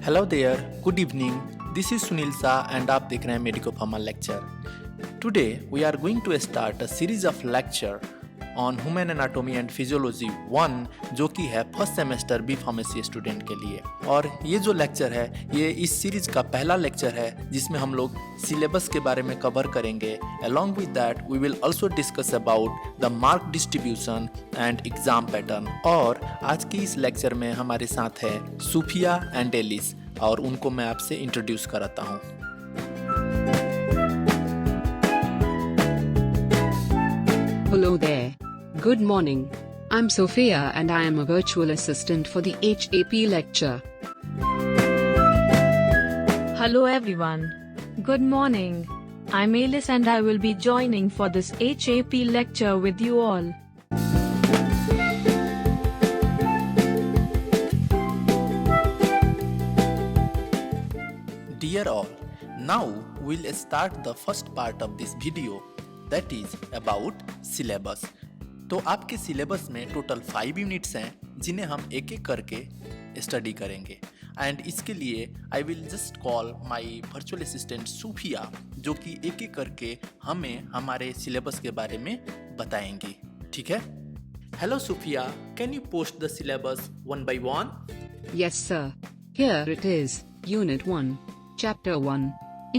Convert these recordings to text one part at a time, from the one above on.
Hello there, good evening. This is Sunil Shah and आप देख रहे हैं Medico Pharma lecture. Today we are going to start a series of lecture on human anatomy and physiology 1, जो कि है first semester B pharmacy student के लिए. और ये जो लेक्चर है ये इस सीरीज का पहला लेक्चर है जिसमें हम लोग सिलेबस के बारे में कवर करेंगे. Along with that we will also discuss about the mark distribution and exam pattern. और आज की इस लेक्चर में हमारे साथ है सूफिया एंड एलिस, और उनको मैं आपसे इंट्रोड्यूस कराता हूँ. Hello there. Good morning. I'm Sophia and I am a virtual assistant for the HAP lecture. Hello everyone. Good morning. I'm Alice and I will be joining for this HAP lecture with you all. Dear all, now we'll start the first part of this video, that is about syllabus. तो आपके syllabus में total 5 units हैं जिन्हें हम एक एक करके study करेंगे. एंड इसके लिए I will just call my virtual assistant Sufiya, जो कि एक एक करके हमें हमारे सिलेबस के बारे में बताएंगी. ठीक है? Hello Sufiya, can you post the syllabus 1 by 1? Yes, sir. Here it is. Unit 1. Chapter 1.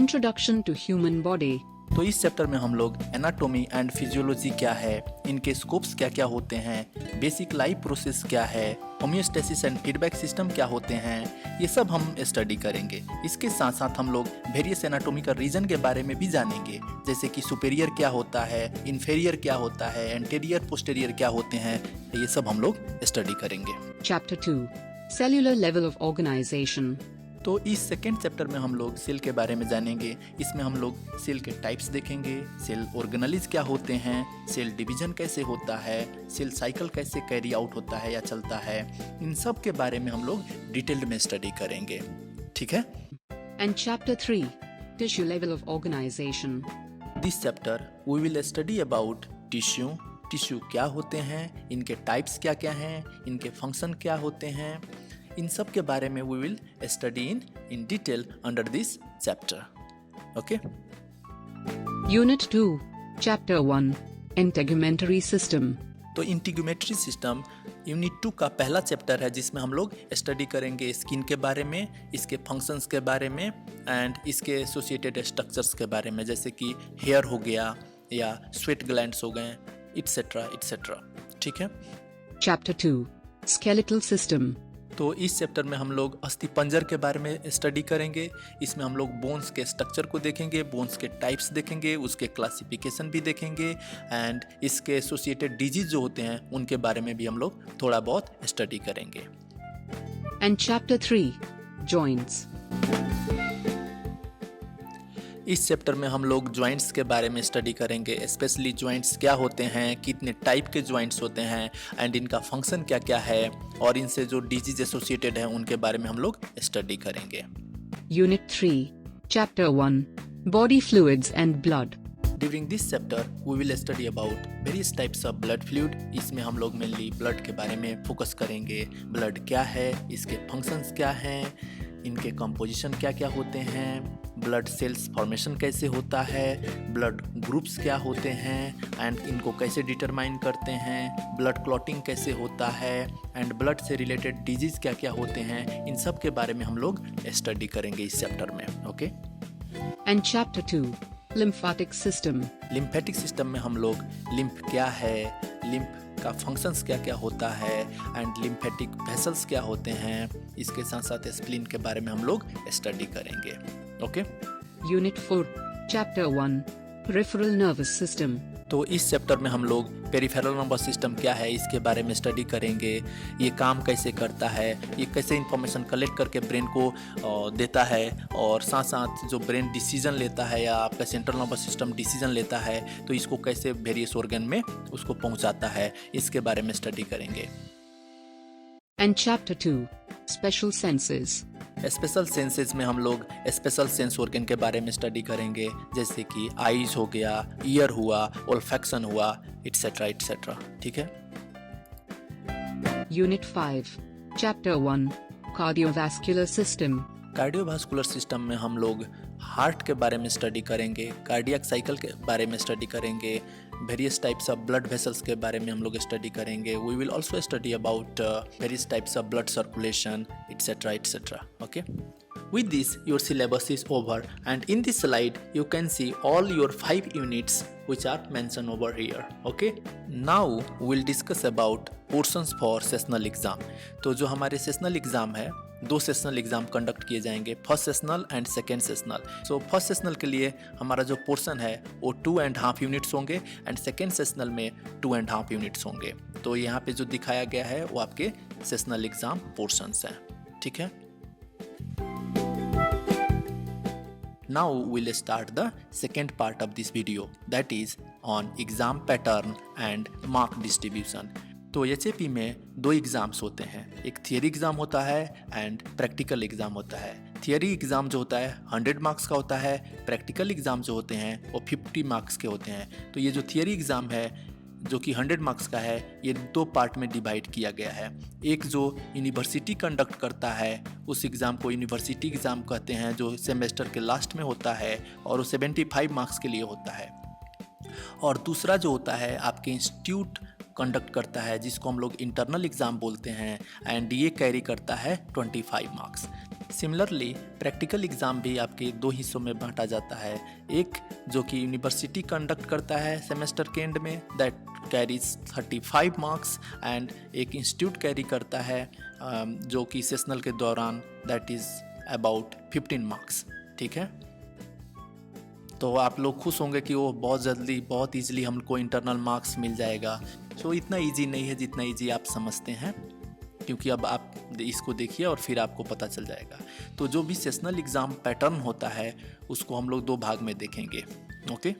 Introduction to Human Body. तो इस चैप्टर में हम लोग एनाटॉमी एंड फिजियोलॉजी क्या है, इनके स्कोप्स क्या क्या होते हैं, बेसिक लाइफ प्रोसेस क्या है, होम्योस्टेसिस एंड फीडबैक सिस्टम क्या होते हैं, ये सब हम स्टडी करेंगे. इसके साथ साथ हम लोग वेरियस एनाटॉमी का रीजन के बारे में भी जानेंगे, जैसे कि सुपेरियर क्या होता है, इन्फेरियर क्या होता है, एंटेरियर पोस्टेरियर क्या होते हैं, ये सब हम लोग स्टडी करेंगे. Chapter 2. Cellular Level of Organization. तो इस सेकेंड चैप्टर में हम लोग सेल के बारे में जानेंगे. इसमें हम लोग सेल के टाइप्स देखेंगे, सेल ऑर्गेनेलिज क्या होते हैं, सेल डिवीजन कैसे होता है, सेल साइकिल कैसे कैरी आउट होता है या चलता है, इन सब के बारे में हम लोग डिटेल्ड में स्टडी करेंगे. ठीक है? And Chapter 3. Tissue Level of Organization. This chapter we will study about tissue. Tissue क्या होते हैं, इनके टाइप्स क्या क्या हैं, इनके फंक्शन क्या होते हैं, इन सब के बारे में we will study in detail under this chapter. Okay? Unit 2. Chapter 1. Integumentary System. तो इंटीग्यूमेटरी सिस्टम यूनिट 2 का पहला चैप्टर है, जिसमें हम लोग स्टडी करेंगे स्किन के बारे में, इसके फंक्शंस के बारे में एंड इसके एसोसिएटेड स्ट्रक्चर्स के बारे में, जैसे कि हेयर हो गया या स्वेट ग्लैंड्स हो गए, इट्सेट्रा इट्सेट्रा. ठीक है? Chapter 2. Skeletal System. तो इस चैप्टर में हम लोग अस्थि पंजर के बारे में स्टडी करेंगे. इसमें हम लोग बोन्स के स्ट्रक्चर को देखेंगे, बोन्स के टाइप्स देखेंगे, उसके क्लासिफिकेशन भी देखेंगे एंड इसके एसोसिएटेड डिजीज जो होते हैं उनके बारे में भी हम लोग थोड़ा बहुत स्टडी करेंगे. And Chapter 3. Joints. इस चैप्टर में हम लोग जॉइंट्स के बारे में स्टडी करेंगे, स्पेशली जॉइंट्स क्या होते हैं, कितने टाइप के जॉइंट्स होते हैं एंड इनका फंक्शन क्या क्या है, और इनसे जो डिजीज एसोसिएटेड है उनके बारे में हम लोग स्टडी करेंगे. Unit 3. Chapter 1. Body Fluids and Blood. During this chapter we will study about various types of blood fluid. इसमें हम लोग मेनली ब्लड के बारे में फोकस करेंगे. ब्लड क्या है, इसके फंक्शंस क्या हैं, इनके कंपोजिशन क्या क्या होते हैं, ब्लड सेल्स फॉर्मेशन कैसे होता है, ब्लड ग्रुप्स क्या होते हैं एंड इनको कैसे डिटरमाइन करते हैं, ब्लड क्लॉटिंग कैसे होता है एंड ब्लड से रिलेटेड डिजीज क्या क्या होते हैं, इन सब के बारे में हम लोग स्टडी करेंगे इस चैप्टर में. Okay? And Chapter 2. Lymphatic System. Lymphatic system में हम लोग लिम्फ क्या है, लिम्फ का फंक्शंस क्या क्या होता है एंड लिम्फेटिक वेसल्स क्या होते हैं, इसके साथ साथ स्प्लीन के बारे में हम लोग स्टडी करेंगे. Okay? Unit 4. Chapter 1. Peripheral Nervous System. तो इस चैप्टर में हम लोग पेरिफेरल नर्वस सिस्टम क्या है इसके बारे में स्टडी करेंगे. ये काम कैसे करता है, ये कैसे इंफॉर्मेशन कलेक्ट करके ब्रेन को देता है, और साथ साथ जो ब्रेन डिसीजन लेता है या आपका सेंट्रल नर्वस सिस्टम डिसीजन लेता है तो इसको कैसे वेरियस ऑर्गन में उसको पहुंचाता है, इसके बारे में स्टडी करेंगे. And Chapter 2. Special Senses. Special senses में हम लोग स्पेशल सेंस ऑर्गन के बारे में स्टडी करेंगे, जैसे कि आईज हो गया, ईयर हुआ, ओल्फैक्शन हुआ, इट्सेट्रा इट्सेट्रा. ठीक है? Unit 5. Chapter 1. Cardiovascular System. Cardiovascular system में हम लोग हार्ट के बारे में स्टडी करेंगे, कार्डियक साइकिल के बारे में स्टडी करेंगे, various types of blood vessels के बारे में हम लोग स्टडी करेंगे. We will also study about various types of blood circulation etcetera etcetera. Okay. With this, your syllabus is over, and in this slide you can see all your 5 units which are mentioned over here. Okay. Now we'll discuss about portions for sessional exam. तो जो हमारे sessional exam है, 2 sessional exam conduct किए जाएंगे, first sessional and second sessional. So first sessional के लिए हमारा जो पोर्शन है वो 2.5 यूनिट्स होंगे एंड सेकेंड सेशनल में 2.5 यूनिट्स होंगे. तो यहाँ पे जो दिखाया गया है वो आपके सेशनल एग्जाम पोर्शंस हैं. ठीक है. Now we'll start the second part of this video, that is on exam pattern and mark distribution. तो HAP में 2 एग्ज़ाम्स होते हैं, एक थियरी एग्ज़ाम होता है एंड प्रैक्टिकल एग्ज़ाम होता है. थियरी एग्ज़ाम जो होता है 100 मार्क्स का होता है, प्रैक्टिकल एग्ज़ाम जो होते हैं वो 50 मार्क्स के होते हैं. तो ये जो थियरी एग्ज़ाम है जो कि 100 मार्क्स का है, ये 2 पार्ट में डिवाइड किया गया है. एक जो यूनिवर्सिटी कंडक्ट करता है उस एग्ज़ाम को यूनिवर्सिटी एग्ज़ाम कहते हैं, जो सेमेस्टर के लास्ट में होता है और वो 75 मार्क्स के लिए होता है. और दूसरा जो होता है आपके इंस्टीट्यूट कंडक्ट करता है, जिसको हम लोग इंटरनल एग्ज़ाम बोलते हैं, एंड ये कैरी करता है 25 मार्क्स. सिमिलरली प्रैक्टिकल एग्ज़ाम भी आपके 2 हिस्सों में बांटा जाता है. एक जो कि यूनिवर्सिटी कंडक्ट करता है सेमेस्टर के एंड में, दैट कैरीज 35 मार्क्स, एंड एक इंस्टीट्यूट कैरी करता है जो कि सेशनल के दौरान, दैट इज़ अबाउट 15 मार्क्स. ठीक है. तो आप लोग खुश होंगे कि वो बहुत जल्दी बहुत ईजिली हमको इंटरनल मार्क्स मिल जाएगा. तो इतना ईजी नहीं है जितना ईजी आप समझते हैं, क्योंकि अब आप इसको देखिए और फिर आपको पता चल जाएगा. तो जो भी सेशनल एग्ज़ाम पैटर्न होता है उसको हम लोग 2 भाग में देखेंगे. ओके.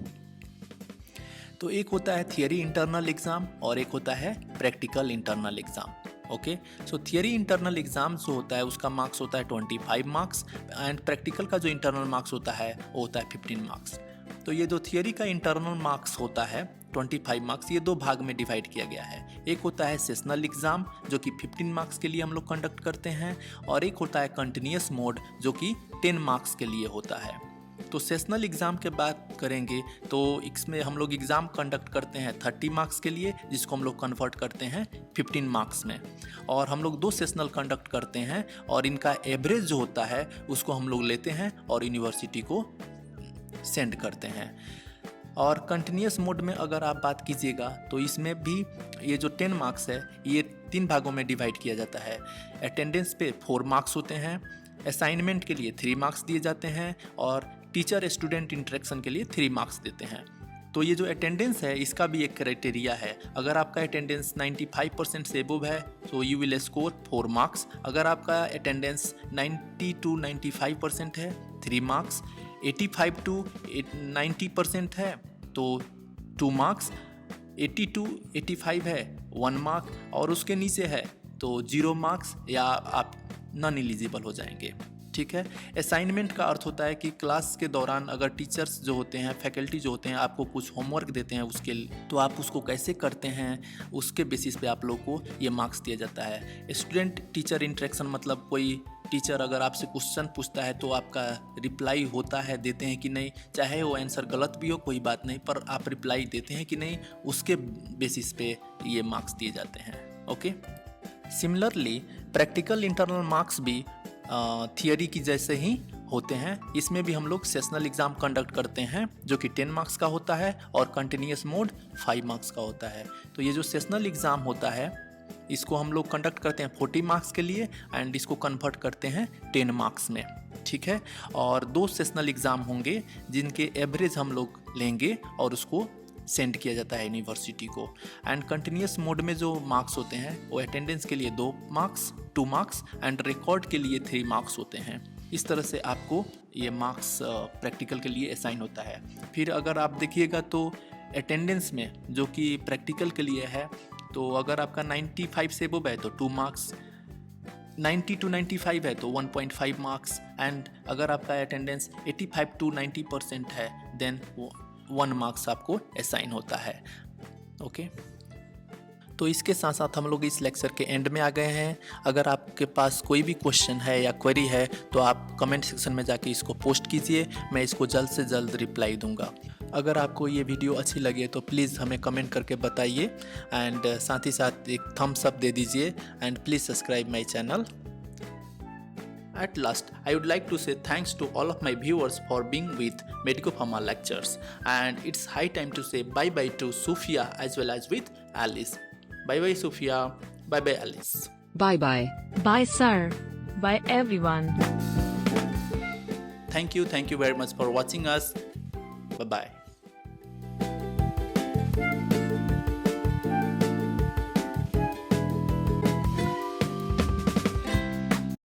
तो एक होता है थियरी इंटरनल एग्ज़ाम और एक होता है प्रैक्टिकल इंटरनल एग्ज़ाम. ओके. सो थियरी इंटरनल एग्ज़ाम जो होता है उसका मार्क्स होता है 25 मार्क्स एंड प्रैक्टिकल का जो इंटरनल मार्क्स होता है वो होता है 15 मार्क्स. तो ये जो थियरी का इंटरनल मार्क्स होता है 25 मार्क्स, ये 2 भाग में डिवाइड किया गया है. एक होता है सेशनल एग्ज़ाम जो कि 15 मार्क्स के लिए हम लोग कंडक्ट करते हैं, और एक होता है कंटिन्यूस मोड जो कि 10 मार्क्स के लिए होता है. तो सेशनल एग्ज़ाम के बात करेंगे तो इसमें हम लोग एग्ज़ाम कंडक्ट करते हैं 30 मार्क्स के लिए, जिसको हम लोग कन्वर्ट करते हैं 15 मार्क्स में. और हम लोग 2 सेशनल कंडक्ट करते हैं और इनका एवरेज जो होता है उसको हम लोग लेते हैं और यूनिवर्सिटी को सेंड करते हैं. और कंटिन्यूस मोड में अगर आप बात कीजिएगा तो इसमें भी ये जो 10 मार्क्स है ये 3 भागों में डिवाइड किया जाता है. अटेंडेंस पे 4 मार्क्स होते हैं, असाइनमेंट के लिए 3 मार्क्स दिए जाते हैं, और टीचर स्टूडेंट इंटरेक्शन के लिए 3 मार्क्स देते हैं. तो ये जो अटेंडेंस है इसका भी एक क्राइटेरिया है. अगर आपका अटेंडेंस 95% से अबव है तो यू विल स्कोर 4 मार्क्स. अगर आपका अटेंडेंस 90 to 95% है 3 मार्क्स, 85 to 90% है तो 2 मार्क्स, 80 to 85 है 1 मार्क, और उसके नीचे है तो 0 मार्क्स या आप नॉन एलिजिबल हो जाएंगे. ठीक है. असाइनमेंट का अर्थ होता है कि क्लास के दौरान अगर टीचर्स जो होते हैं, फैकल्टी जो होते हैं, आपको कुछ होमवर्क देते हैं उसके तो आप उसको कैसे करते हैं उसके बेसिस पे आप लोग को ये मार्क्स दिया जाता है. स्टूडेंट टीचर इंटरेक्शन मतलब कोई टीचर अगर आपसे क्वेश्चन पूछता है तो आपका रिप्लाई होता है, देते हैं कि नहीं, चाहे वो आंसर गलत भी हो कोई बात नहीं, पर आप रिप्लाई देते हैं कि नहीं, उसके बेसिस पे ये मार्क्स दिए जाते हैं. Okay. Similarly practical internal marks भी थियरी की जैसे ही होते हैं. इसमें भी हम लोग सेशनल एग्ज़ाम कंडक्ट करते हैं जो कि 10 मार्क्स का होता है और कंटिन्यूस मोड 5 मार्क्स का होता है. तो ये जो सेशनल एग्ज़ाम होता है इसको हम लोग कंडक्ट करते हैं 40 मार्क्स के लिए एंड इसको कन्वर्ट करते हैं 10 मार्क्स में. ठीक है. और 2 सेशनल एग्ज़ाम होंगे जिनके एवरेज हम लोग लेंगे और उसको सेंड किया जाता है यूनिवर्सिटी को. एंड कंटिन्यूस मोड में जो मार्क्स होते हैं वो अटेंडेंस के लिए 2 मार्क्स 2 मार्क्स एंड रिकॉर्ड के लिए 3 मार्क्स होते हैं. इस तरह से आपको ये मार्क्स प्रैक्टिकल के लिए असाइन होता है. फिर अगर आप देखिएगा तो अटेंडेंस में जो कि प्रैक्टिकल के लिए है, तो अगर आपका 95 से अबव है तो 2 मार्क्स, 90 to 95 है तो 1.5 मार्क्स, एंड अगर आपका अटेंडेंस 85 to 90% है देन 1 मार्क्स आपको असाइन होता है. ओके. तो इसके साथ साथ हम लोग इस लेक्चर के एंड में आ गए हैं। अगर आपके पास कोई भी क्वेश्चन है या क्वेरी है तो आप कमेंट सेक्शन में जाके इसको पोस्ट कीजिए, मैं इसको जल्द से जल्द रिप्लाई दूंगा। अगर आपको ये वीडियो अच्छी लगे तो प्लीज़ हमें कमेंट करके बताइए एंड साथ ही साथ एक थम्स अप दे दीजिए and please subscribe my channel. At last, I would like to say thanks to all of my viewers for being with Medico Pharma lectures, and it's high time to say bye bye to Sophia as well as with Alice. Bye bye Sophia, bye bye Alice. Bye bye. Bye, sir. Bye, everyone. Thank you very much for watching us. Bye bye.